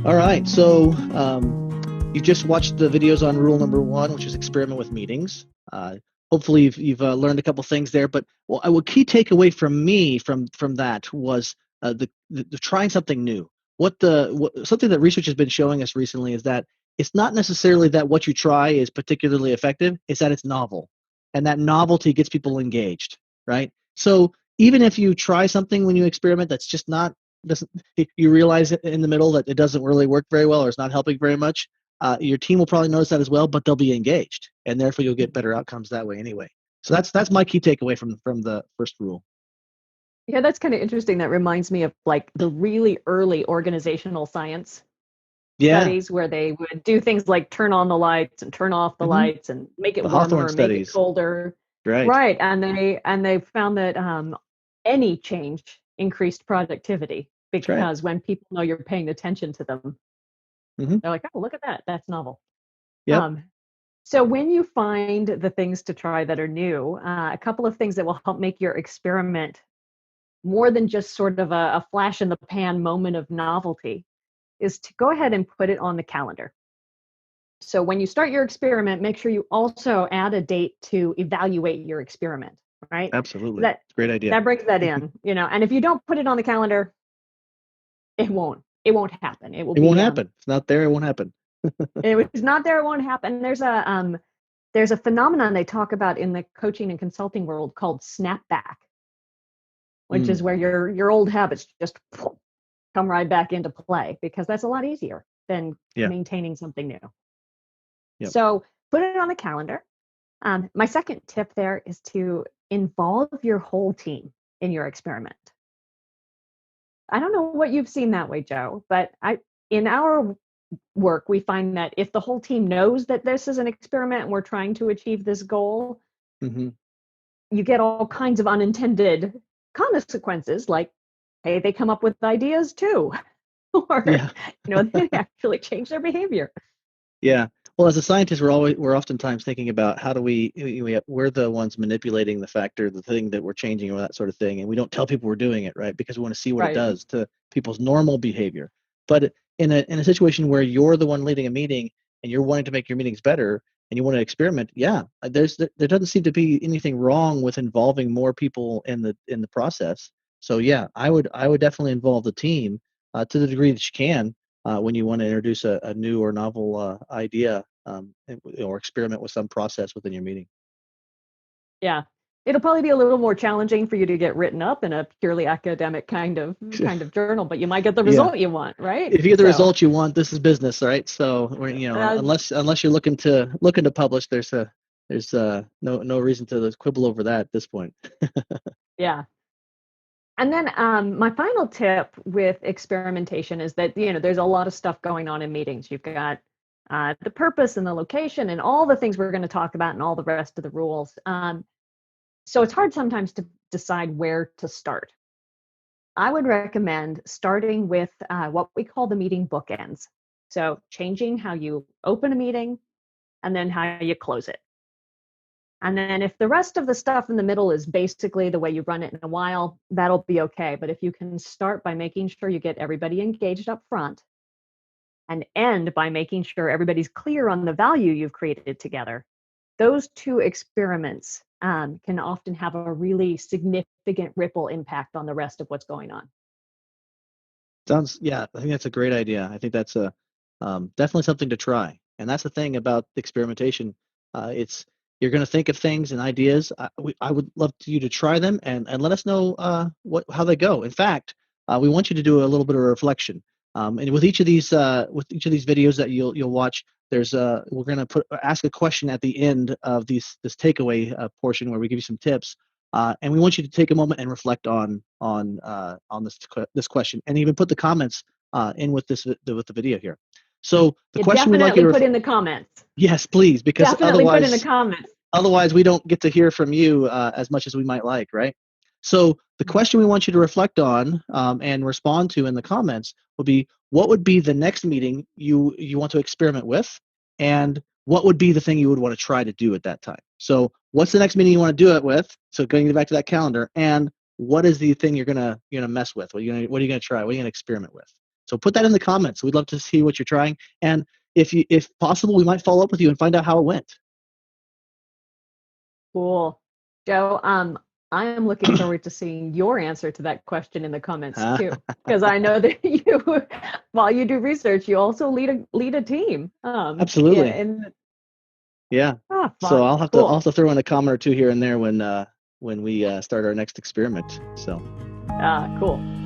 All right. So you just watched the videos on rule number one, which is experiment with meetings. Hopefully, you've learned a couple things there. But a key takeaway from me from that was the trying something new. Something that research has been showing us recently is that it's not necessarily that what you try is particularly effective. It's that it's novel, and that novelty gets people engaged, right? So even if you try something when you experiment that's just not doesn't you realize in the middle that it doesn't really work very well or it's not helping very much, your team will probably notice that as well, but they'll be engaged, and therefore you'll get better outcomes that way anyway. So that's my key takeaway from the first rule. Yeah, that's kind of interesting. That reminds me of like the really early organizational science Yeah. studies where they would do things like turn on the lights and turn off the Hmm. lights and make it The Hawthorne warmer, make it studies. colder. Right. Right. And they found that any change increased productivity That's right. because when people know you're paying attention to them, Hmm. they're like, oh, look at that. That's novel. Yep. Um, so when you find the things to try that are new, a couple of things that will help make your experiment more than just sort of a flash in the pan moment of novelty is to go ahead and put it on the calendar. So when you start your experiment, make sure you also add a date to evaluate your experiment, right? Absolutely. That It's a great idea. that brings that in, and if you don't put it on the calendar, it won't happen. It will It won't be happen. It's not there. It won't happen. it was not there, it won't happen. There's a phenomenon they talk about in the coaching and consulting world called snapback, which Mm, is where your old habits just come right back into play because that's a lot easier than yeah. maintaining something new. Yep. So put it on the calendar. My second tip there is to involve your whole team in your experiment. I don't know what you've seen that way, Joe, but in our work, we find that if the whole team knows that this is an experiment and we're trying to achieve this goal, Hmm. you get all kinds of unintended consequences, like, hey, they come up with ideas too, or Yeah. they actually change their behavior. Yeah. Well, as a scientist, we're oftentimes thinking about how do we're the ones manipulating the factor, the thing that we're changing, or that sort of thing, and we don't tell people we're doing it, right? Because we want to see what it Right. does to people's normal behavior. But in a situation where you're the one leading a meeting and you're wanting to make your meetings better and you want to experiment, yeah, there doesn't seem to be anything wrong with involving more people in the process. So yeah, I would definitely involve the team to the degree that you can when you want to introduce a new or novel idea or experiment with some process within your meeting. Yeah. It'll probably be a little more challenging for you to get written up in a purely academic kind of journal, but you might get the Yeah. result you want, right? If you get the So, result you want, this is business, right? So uh, unless you're looking to publish, there's no reason to quibble over that at this point. yeah. And then my final tip with experimentation is that there's a lot of stuff going on in meetings. You've got the purpose and the location and all the things we're going to talk about and all the rest of the rules. So it's hard sometimes to decide where to start. I would recommend starting with what we call the meeting bookends. So changing how you open a meeting and then how you close it. And then if the rest of the stuff in the middle is basically the way you run it in a while, that'll be okay. But if you can start by making sure you get everybody engaged up front and end by making sure everybody's clear on the value you've created together, those two experiments can often have a really significant ripple impact on the rest of what's going on. Yeah, I think that's a great idea. I think that's a definitely something to try. And that's the thing about experimentation. It's you're going to think of things and ideas. I would love you to try them and let us know how they go. In fact, we want you to do a little bit of reflection. And with each of these videos that you'll watch, we're going to ask a question at the end of this takeaway portion where we give you some tips. And we want you to take a moment and reflect on this question, and even put the comments in with the video here. So the You question we'd like you definitely to put in the comments. yes, please, because Definitely put in the comments. otherwise we don't get to hear from you as much as we might like, right? So the question we want you to reflect on and respond to in the comments would be, what would be the next meeting you want to experiment with, and what would be the thing you would want to try to do at that time. So what's the next meeting you want to do it with? So going back to that calendar, and what is the thing you're gonna mess with? What are you gonna try? What are you gonna experiment with? So put that in the comments. We'd love to see what you're trying. And if possible, we might follow up with you and find out how it went. Cool. Joe, I am looking forward to seeing your answer to that question in the comments too, because I know that you, while you do research, you also lead a team. Yeah, Absolutely. and Yeah. So fun. I'll have to Cool. also throw in a comment or two here and there when we start our next experiment. So Cool.